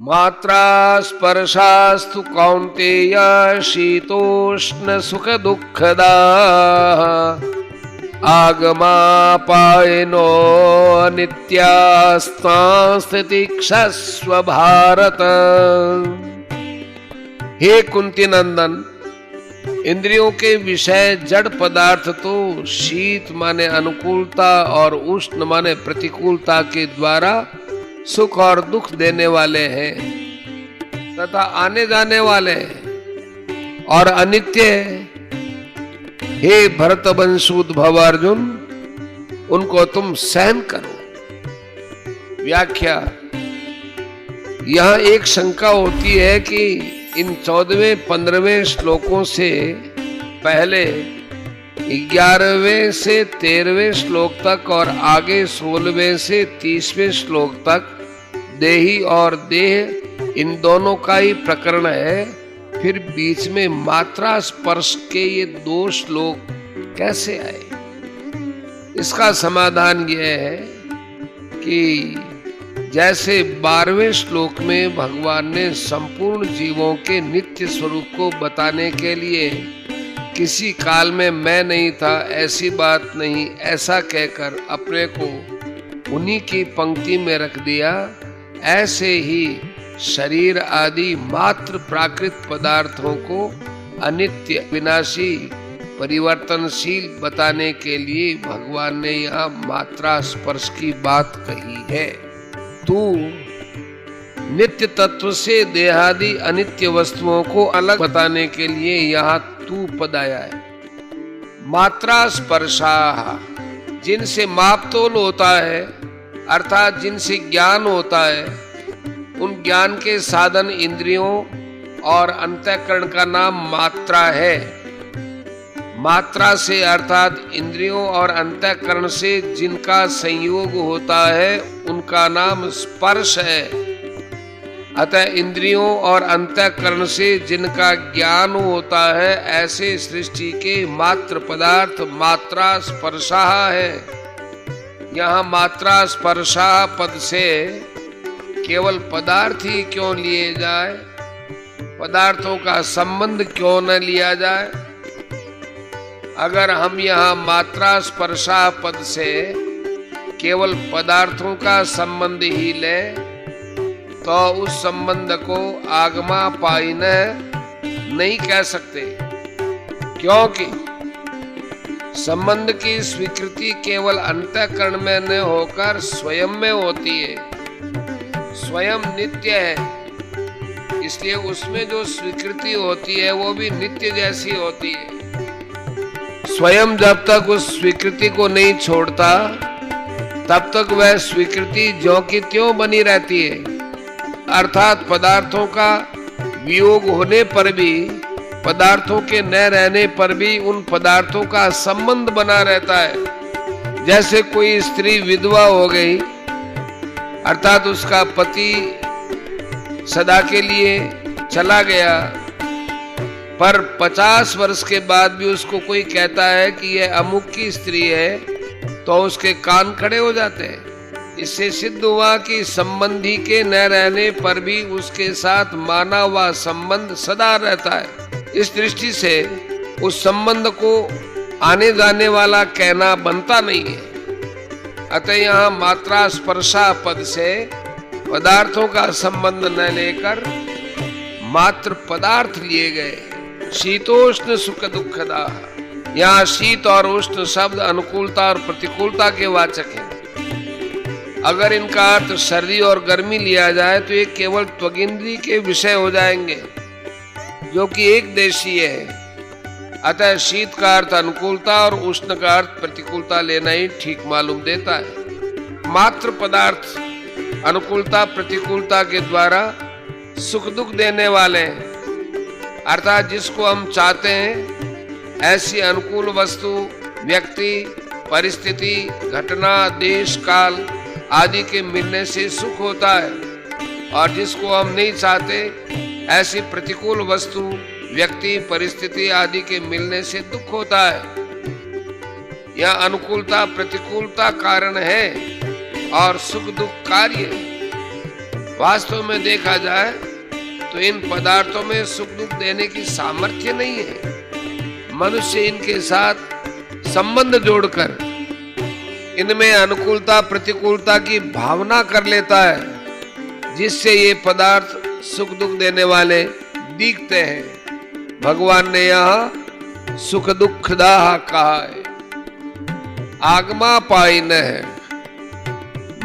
मात्रा स्पर्शास्तु कौन्तेय शीतोष्ण सुख दुःखदा आगमापायनो नित्यास्तास्तितिक्षस्व भारत। हे कुंती नंदन, इंद्रियों के विषय जड़ पदार्थ तो शीत माने अनुकूलता और उष्ण माने प्रतिकूलता के द्वारा सुख और दुख देने वाले हैं तथा आने जाने वाले और अनित्य है। हे भरतवंशोद्भव अर्जुन, उनको तुम सहन करो। व्याख्या, यहां एक शंका होती है कि इन 14वें 15वें श्लोकों से पहले 11वें से 13वें श्लोक तक और आगे 16वें से 30वें श्लोक तक देही और देह इन दोनों का ही प्रकरण है, फिर बीच में मात्रा स्पर्श के ये 2 श्लोक कैसे आए? इसका समाधान यह है कि जैसे 12वें श्लोक में भगवान ने संपूर्ण जीवों के नित्य स्वरूप को बताने के लिए किसी काल में मैं नहीं था, ऐसी बात नहीं, ऐसा कहकर अपने को उन्हीं की पंक्ति में रख दिया, ऐसे ही शरीर आदि मात्र प्राकृत पदार्थों को अनित्य, विनाशी, परिवर्तनशील बताने के लिए भगवान ने यहाँ मात्रा स्पर्श की बात कही है। तू नित्य तत्व से देहादि अनित्य वस्तुओं को अलग बताने के लिए यहाँ तू पद आया है। मात्रा स्पर्शा, जिनसे माप तोल होता है अर्थात जिनसे ज्ञान होता है, उन ज्ञान के साधन इंद्रियों और अंतःकरण का नाम मात्रा है। मात्रा से अर्थात इंद्रियों और अंतःकरण से जिनका संयोग होता है उनका नाम स्पर्श है। अतः इंद्रियों और अंतःकरण से जिनका ज्ञान होता है ऐसे सृष्टि के मात्र पदार्थ मात्रा स्पर्शा है। यहाँ मात्रा स्पर्शा पद से केवल पदार्थ ही क्यों लिए जाए, पदार्थों का संबंध क्यों न लिया जाए? अगर हम यहाँ मात्रा स्पर्शा पद से केवल पदार्थों का संबंध ही लें तो उस संबंध को आगमापायन नहीं कह सकते, क्योंकि संबंध की स्वीकृति केवल अंतःकरण में न होकर स्वयं में होती है। स्वयं नित्य है, इसलिए उसमें जो स्वीकृति होती है वो भी नित्य जैसी होती है। स्वयं जब तक उस स्वीकृति को नहीं छोड़ता तब तक वह स्वीकृति ज्यों की त्यों बनी रहती है। अर्थात पदार्थों का वियोग होने पर भी, पदार्थों के न रहने पर भी उन पदार्थों का संबंध बना रहता है। जैसे कोई स्त्री विधवा हो गई अर्थात उसका पति सदा के लिए चला गया, पर 50 वर्ष के बाद भी उसको कोई कहता है कि यह अमुक की स्त्री है तो उसके कान खड़े हो जाते हैं। इससे सिद्ध हुआ कि संबंधी के न रहने पर भी उसके साथ माना हुआ संबंध सदा रहता है। इस दृष्टि से उस संबंध को आने जाने वाला कहना बनता नहीं है। अतः यहाँ मात्रा स्पर्शा पद से पदार्थों का संबंध न लेकर मात्र पदार्थ लिए गए। शीतोष्ण सुख दुखदा, यहाँ शीत और उष्ण शब्द अनुकूलता और प्रतिकूलता के वाचक हैं। अगर इनका अर्थ सर्दी और गर्मी लिया जाए तो ये केवल त्वगिंद्री के विषय हो जाएंगे, जो कि एक देशीय है। अतः शीत का अर्थ अनुकूलता और उष्ण का अर्थ प्रतिकूलता लेना ही ठीक मालूम देता है। मात्र पदार्थ अनुकूलता प्रतिकूलता के द्वारा सुख दुख देने वाले हैं, अर्थात जिसको हम चाहते हैं ऐसी अनुकूल वस्तु, व्यक्ति, परिस्थिति, घटना, देश, काल आदि के मिलने से सुख होता है, और जिसको हम नहीं चाहते ऐसी प्रतिकूल वस्तु, व्यक्ति, परिस्थिति आदि के मिलने से दुख होता है। यह अनुकूलता प्रतिकूलता कारण है और सुख दुख कार्य। वास्तव में देखा जाए तो इन पदार्थों में सुख दुख देने की सामर्थ्य नहीं है। मनुष्य इनके साथ संबंध जोड़कर इनमें अनुकूलता प्रतिकूलता की भावना कर लेता है, जिससे ये पदार्थ सुख दुख देने वाले दिखते हैं। भगवान ने यहाँ सुख दुखदाह कहा है। आगमा पाइन है,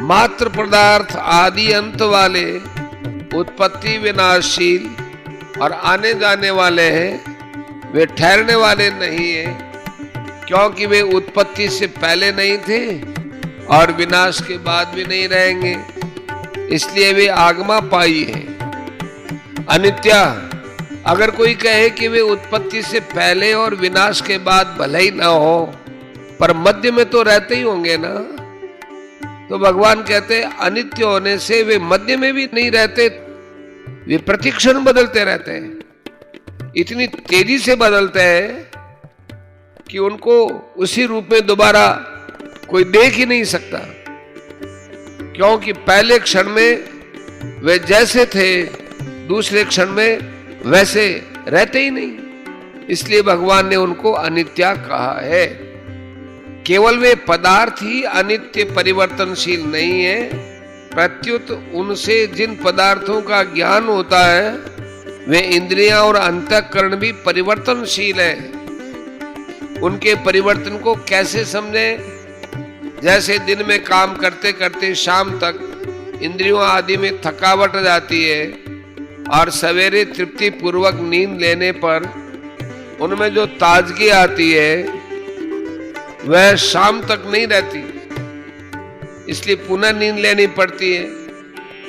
मात्र पदार्थ आदि अंत वाले, उत्पत्ति विनाशशील और आने जाने वाले हैं। वे ठहरने वाले नहीं है, क्योंकि वे उत्पत्ति से पहले नहीं थे और विनाश के बाद भी नहीं रहेंगे, इसलिए वे आगमा पाई है। अनित्य, अगर कोई कहे कि वे उत्पत्ति से पहले और विनाश के बाद भले ही ना हो पर मध्य में तो रहते ही होंगे ना, तो भगवान कहते हैं अनित्य होने से वे मध्य में भी नहीं रहते, वे प्रतिक्षण बदलते रहते हैं। इतनी तेजी से बदलते हैं कि उनको उसी रूप में दोबारा कोई देख ही नहीं सकता, क्योंकि पहले क्षण में वे जैसे थे दूसरे क्षण में वैसे रहते ही नहीं। इसलिए भगवान ने उनको अनित्य कहा है। केवल वे पदार्थ ही अनित्य परिवर्तनशील नहीं है, प्रत्युत उनसे जिन पदार्थों का ज्ञान होता है वे इंद्रियां और अंतःकरण भी परिवर्तनशील है। उनके परिवर्तन को कैसे समझे? जैसे दिन में काम करते करते शाम तक इंद्रियों आदि में थकावट जाती है और सवेरे तृप्ति पूर्वक नींद लेने पर उनमें जो ताजगी आती है वह शाम तक नहीं रहती, इसलिए पुनः नींद लेनी पड़ती है।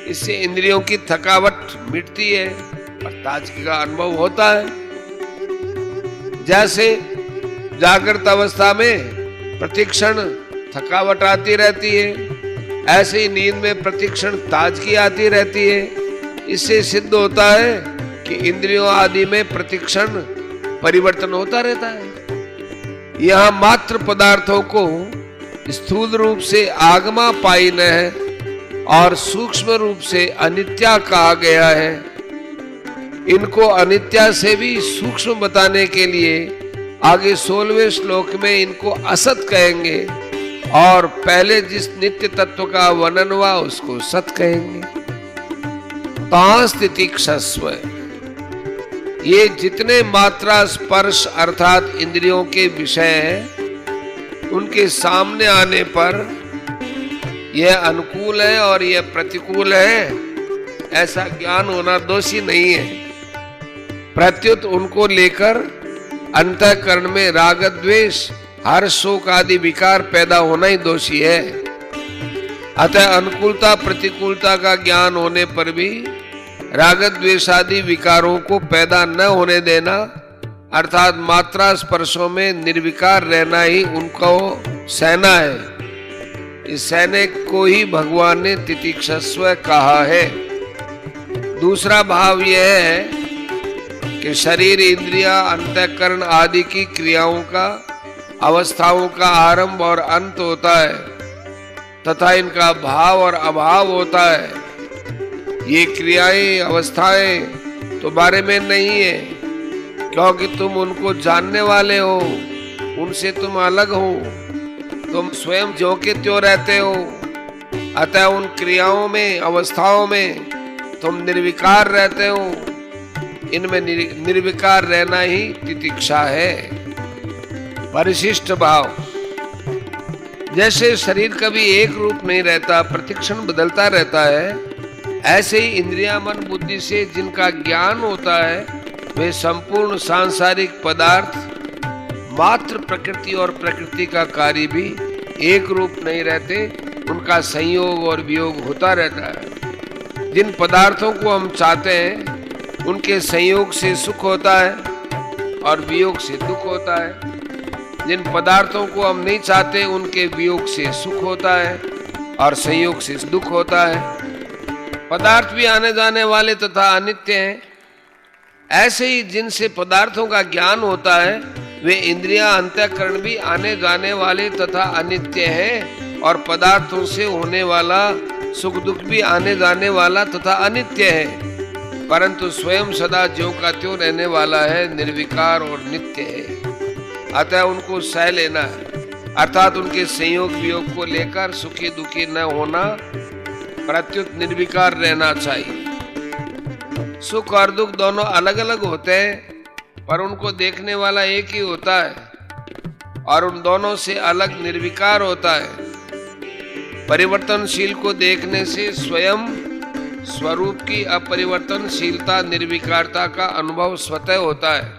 इससे इंद्रियों की थकावट मिटती है और ताजगी का अनुभव होता है। जैसे जागृत अवस्था में प्रतिक्षण थकावट आती रहती है, ऐसे ही नींद में प्रतिक्षण ताजगी आती रहती है। इससे सिद्ध होता है कि इंद्रियों आदि में प्रतिक्षण परिवर्तन होता रहता है। यह मात्र पदार्थों को स्थूल रूप से आगमा पाइन है और सूक्ष्म रूप से अनित्य कहा गया है। इनको अनित्य से भी सूक्ष्म बताने के लिए आगे 16वें श्लोक में इनको असत कहेंगे और पहले जिस नित्य तत्व का वर्णन हुआ उसको सत कहेंगे। तांस्तितिक्षस्व, ये जितने मात्रा स्पर्श अर्थात इंद्रियों के विषय हैं उनके सामने आने पर यह अनुकूल है और यह प्रतिकूल है ऐसा ज्ञान होना दोषी नहीं है। प्रत्युत उनको लेकर अंतःकरण में राग द्वेष हर्ष शोक आदि विकार पैदा होना ही दोषी है। अतः अनुकूलता प्रतिकूलता का ज्ञान होने पर भी राग द्वेष आदि विकारों को पैदा न होने देना अर्थात मात्रा स्पर्शों में निर्विकार रहना ही उनको सहना है। इस सहने को ही भगवान ने तितिक्षस्व कहा है। दूसरा भाव यह है कि शरीर इंद्रिया अंतःकरण आदि की क्रियाओं का अवस्थाओं का आरंभ और अंत होता है तथा इनका भाव और अभाव होता है। ये क्रियाएं अवस्थाएं तो बारे में नहीं है, क्योंकि तुम उनको जानने वाले हो, उनसे तुम अलग हो, तुम स्वयं ज्यों के त्यों रहते हो। अतः उन क्रियाओं में अवस्थाओं में तुम निर्विकार रहते हो। इनमें निर्विकार रहना ही तितिक्षा है। परिशिष्ट भाव, जैसे शरीर कभी एक रूप नहीं रहता, प्रतिक्षण बदलता रहता है, ऐसे ही इंद्रिया मन बुद्धि से जिनका ज्ञान होता है वे संपूर्ण सांसारिक पदार्थ मात्र प्रकृति और प्रकृति का कार्य भी एक रूप नहीं रहते, उनका संयोग और वियोग होता रहता है। जिन पदार्थों को हम चाहते हैं उनके संयोग से सुख होता है और वियोग से दुख होता है। जिन पदार्थों को हम नहीं चाहते उनके वियोग से सुख होता है और संयोग से दुख होता है। पदार्थ भी आने जाने वाले तथा अनित्य हैं। ऐसे ही जिनसे पदार्थों का ज्ञान होता है वे इंद्रियां अंतःकरण भी आने जाने वाले तथा अनित्य हैं और पदार्थों से होने वाला सुख दुख भी आने जाने वाला तथा अनित्य है, परंतु स्वयं सदा ज्यों का त्यों रहने वाला है, निर्विकार और नित्य है। अतः उनको सह लेना है, अर्थात उनके संयोग वियोग को लेकर सुखी दुखी न होना, प्रत्युत निर्विकार रहना चाहिए। सुख और दुख दोनों अलग अलग होते हैं, पर उनको देखने वाला एक ही होता है और उन दोनों से अलग निर्विकार होता है। परिवर्तनशील को देखने से स्वयं स्वरूप की अपरिवर्तनशीलता निर्विकारता का अनुभव स्वतः होता है।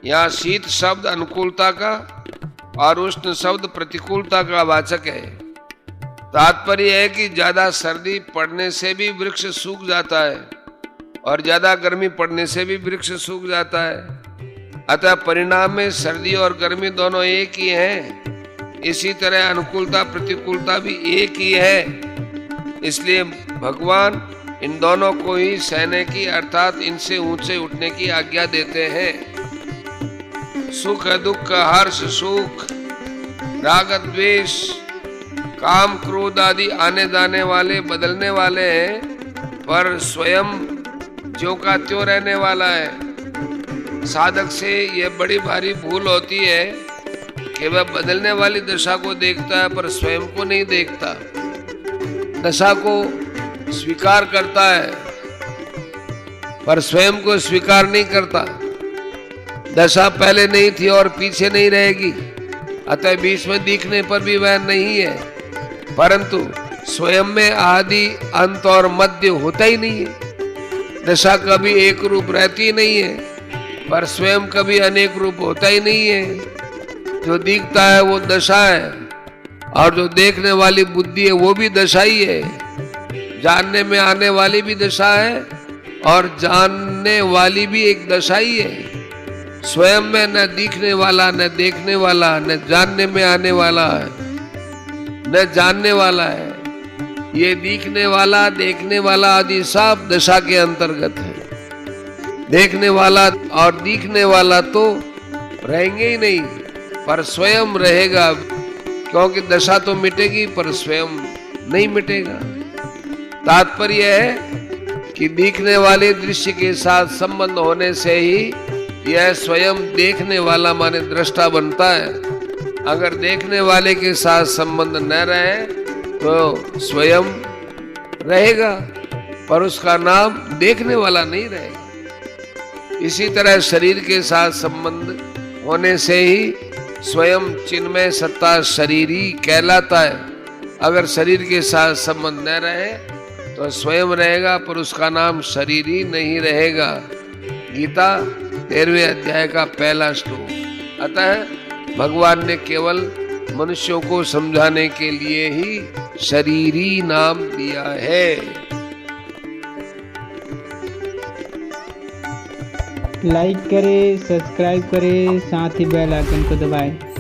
यहाँ शीत शब्द अनुकूलता का और उष्ण शब्द प्रतिकूलता का वाचक है। तात्पर्य है कि ज्यादा सर्दी पड़ने से भी वृक्ष सूख जाता है और ज्यादा गर्मी पड़ने से भी वृक्ष सूख जाता है। अतः परिणाम में सर्दी और गर्मी दोनों एक ही हैं। इसी तरह अनुकूलता प्रतिकूलता भी एक ही है। इसलिए भगवान इन दोनों को ही सहने की अर्थात इनसे ऊंचे उठने की आज्ञा देते हैं। सुख दुख हर्ष सुख राग द्वेष काम क्रोध आदि आने जाने वाले बदलने वाले हैं, पर स्वयं ज्यों का त्यों रहने वाला है। साधक से यह बड़ी भारी भूल होती है कि वह बदलने वाली दशा को देखता है पर स्वयं को नहीं देखता। दशा को स्वीकार करता है पर स्वयं को स्वीकार नहीं करता। दशा पहले नहीं थी और पीछे नहीं रहेगी, अतः बीच में दिखने पर भी वह नहीं है, परंतु स्वयं में आदि अंत और मध्य होता ही नहीं है। दशा कभी एक रूप रहती नहीं है, पर स्वयं कभी अनेक रूप होता ही नहीं है। जो दिखता है वो दशा है और जो देखने वाली बुद्धि है वो भी दशा ही है। जानने में आने वाली भी दशा है और जानने वाली भी एक दशा ही है। स्वयं में न दिखने वाला न देखने वाला न जानने में आने वाला है न जानने वाला है। ये दिखने वाला देखने वाला आदि सब दशा के अंतर्गत है। देखने वाला और दिखने वाला तो रहेंगे ही नहीं, पर स्वयं रहेगा, क्योंकि दशा तो मिटेगी पर स्वयं नहीं मिटेगा। तात्पर्य है कि दिखने वाले दृश्य के साथ संबंध होने से ही यह स्वयं देखने वाला माने दृष्टा बनता है। अगर देखने वाले के साथ संबंध न रहे तो स्वयं रहेगा पर उसका नाम देखने वाला नहीं रहेगा। इसी तरह शरीर के साथ संबंध होने से ही स्वयं चिन्मय सत्ता शरीरी कहलाता है। अगर शरीर के साथ संबंध न रहे तो स्वयं रहेगा पर उसका नाम शरीरी नहीं रहेगा। गीता 13वें अध्याय का पहला श्लोक। अतः भगवान ने केवल मनुष्यों को समझाने के लिए ही शरीरी नाम दिया है। लाइक करें, सब्सक्राइब करें, साथ ही बेल आइकन को दबाएं।